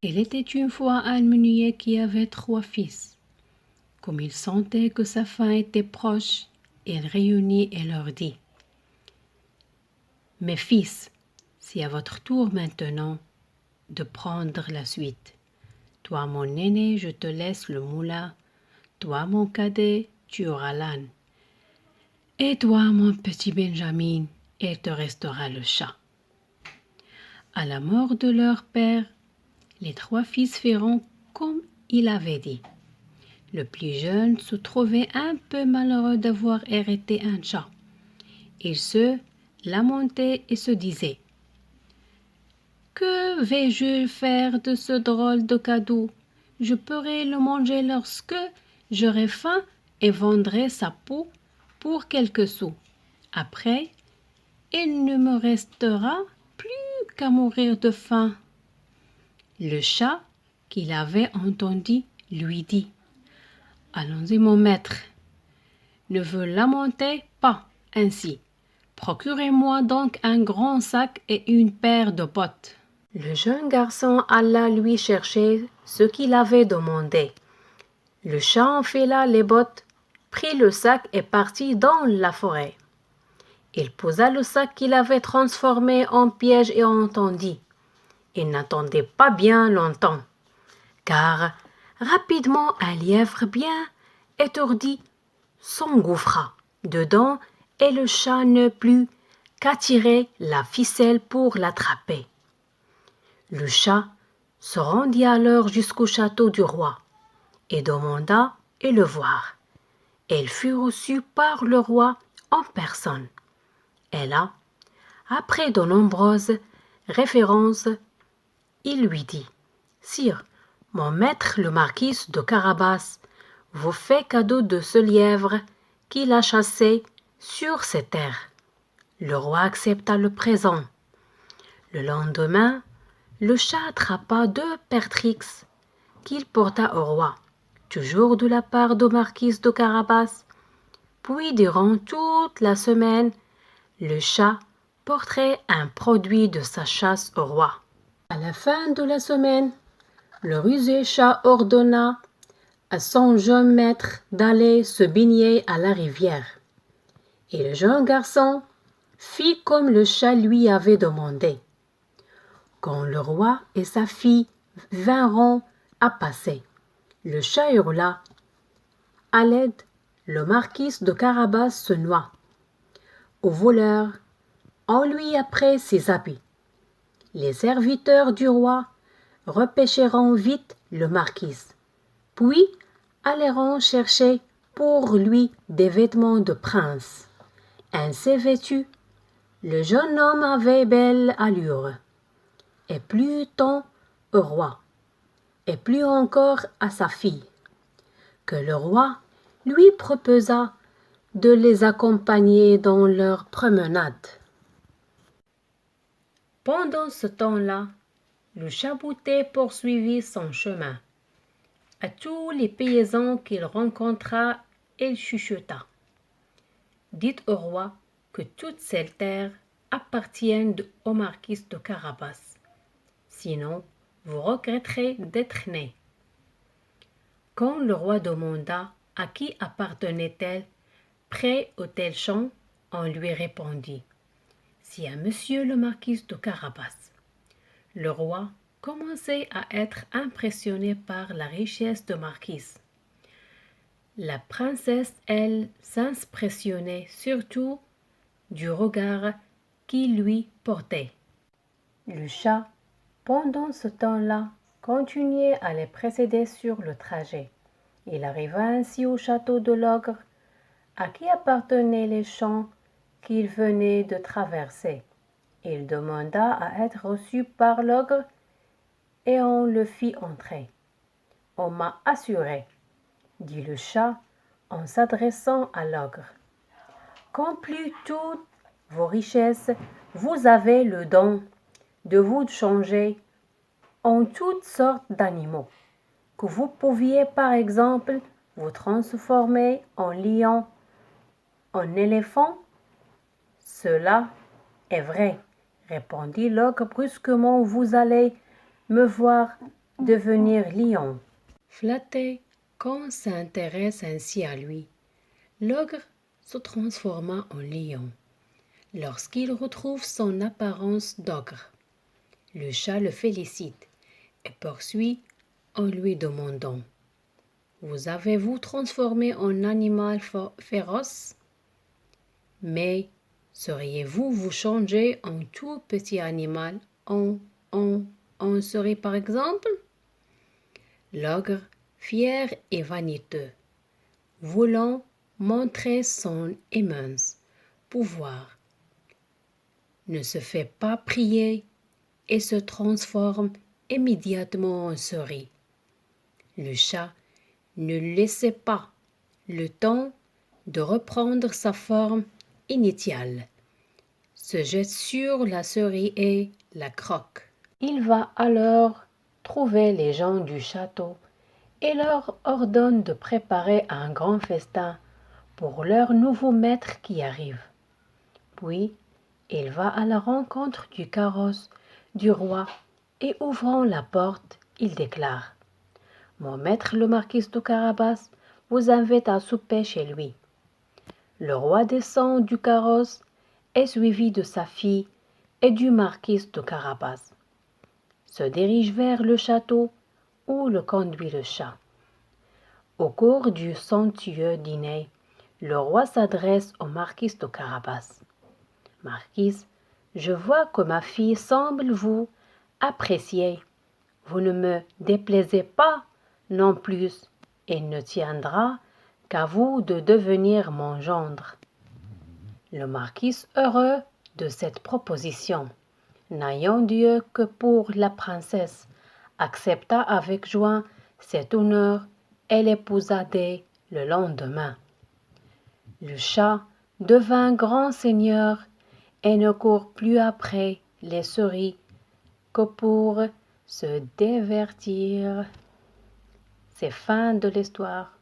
Il était une fois un meunier qui avait 3 fils. Comme il sentait que sa fin était proche, il réunit et leur dit: Mes fils, c'est à votre tour maintenant de prendre la suite. Toi, mon aîné, je te laisse le moulin. Toi, mon cadet, tu auras l'âne. Et toi, mon petit Benjamin, il te restera le chat. À la mort de leur père, les 3 fils feront comme il avait dit. Le plus jeune se trouvait un peu malheureux d'avoir hérité un chat. Il se lamentait et se disait: Que vais-je faire de ce drôle de cadeau? Je pourrai le manger lorsque j'aurai faim et vendrai sa peau pour quelques sous. Après, il ne me restera plus qu'à mourir de faim. Le chat, qui l'avait entendu, lui dit: Allons-y, mon maître, ne vous lamentez pas ainsi. Procurez-moi donc un grand sac et une paire de bottes. Le jeune garçon alla lui chercher ce qu'il avait demandé. Le chat enfila les bottes, prit le sac et partit dans la forêt. Il posa le sac qu'il avait transformé en piège et entendit. Il n'attendait pas bien longtemps, car rapidement un lièvre bien étourdi s'engouffra dedans et le chat ne put qu'à tirer la ficelle pour l'attraper. Le chat se rendit alors jusqu'au château du roi et demanda à le voir. Il fut reçu par le roi en personne. Et là, après de nombreuses références, il lui dit: Sire, mon maître le marquis de Carabas vous fait cadeau de ce lièvre qu'il a chassé sur ses terres. Le roi accepta le présent. Le lendemain, le chat attrapa 2 pertrix qu'il porta au roi, toujours de la part de marquis de Carabas. Puis, durant toute la semaine, le chat porterait un produit de sa chasse au roi. À la fin de la semaine, le rusé chat ordonna à son jeune maître d'aller se baigner à la rivière. Et le jeune garçon fit comme le chat lui avait demandé. Quand le roi et sa fille vinrent à passer, le chat hurla: À l'aide, le marquis de Carabas se noie. Au voleur, on lui a pris ses habits. Les serviteurs du roi repêcheront vite le marquis, puis alleront chercher pour lui des vêtements de prince. Ainsi vêtu, le jeune homme avait belle allure, et plut tant au roi, et plut encore à sa fille, que le roi lui proposa de les accompagner dans leur promenade. Pendant ce temps-là, le chabouté poursuivit son chemin. À tous les paysans qu'il rencontra, il chuchota: Dites au roi que toutes ces terres appartiennent au marquis de Carabas. Sinon, vous regretterez d'être né. Quand le roi demanda à qui appartenait-elle près au tel champ, on lui répondit: C'est à monsieur le marquis de Carabas. Le roi commençait à être impressionné par la richesse de marquis. La princesse, elle, s'impressionnait surtout du regard qu'il lui portait. Le chat, pendant ce temps-là, continuait à les précéder sur le trajet. Il arriva ainsi au château de l'ogre, à qui appartenaient les champs qu'il venait de traverser. Il demanda à être reçu par l'ogre et on le fit entrer. On m'a assuré, dit le chat en s'adressant à l'ogre, qu'en plus toutes vos richesses, vous avez le don de vous changer en toutes sortes d'animaux, que vous pouviez par exemple vous transformer en lion, en éléphant. Cela est vrai, répondit l'ogre brusquement. Vous allez me voir devenir lion. Flatté qu'on s'intéresse ainsi à lui, l'ogre se transforma en lion lorsqu'il retrouve son apparence d'ogre. Le chat le félicite et poursuit en lui demandant: Vous avez-vous transformé en animal féroce? Mais sauriez-vous vous changer en tout petit animal, en souris par exemple? L'ogre, fier et vaniteux, voulant montrer son immense pouvoir, ne se fait pas prier et se transforme immédiatement en souris. Le chat ne laissait pas le temps de reprendre sa forme initiale, se jette sur la souris et la croque. Il va alors trouver les gens du château et leur ordonne de préparer un grand festin pour leur nouveau maître qui arrive. Puis, il va à la rencontre du carrosse du roi et ouvrant la porte, il déclare: Mon maître le marquis de Carabas vous invite à souper chez lui. Le roi descend du carrosse et suivi de sa fille et du marquis de Carabas, se dirige vers le château où le conduit le chat. Au cours du somptueux dîner, le roi s'adresse au marquis de Carabas. Marquis, je vois que ma fille semble vous apprécier. Vous ne me déplaisez pas non plus, et ne tiendra qu'à vous de devenir mon gendre. Le marquis, heureux de cette proposition, n'ayant Dieu que pour la princesse, accepta avec joie cet honneur et l'épousa dès le lendemain. Le chat devint grand seigneur et ne court plus après les souris que pour se divertir. C'est fin de l'histoire.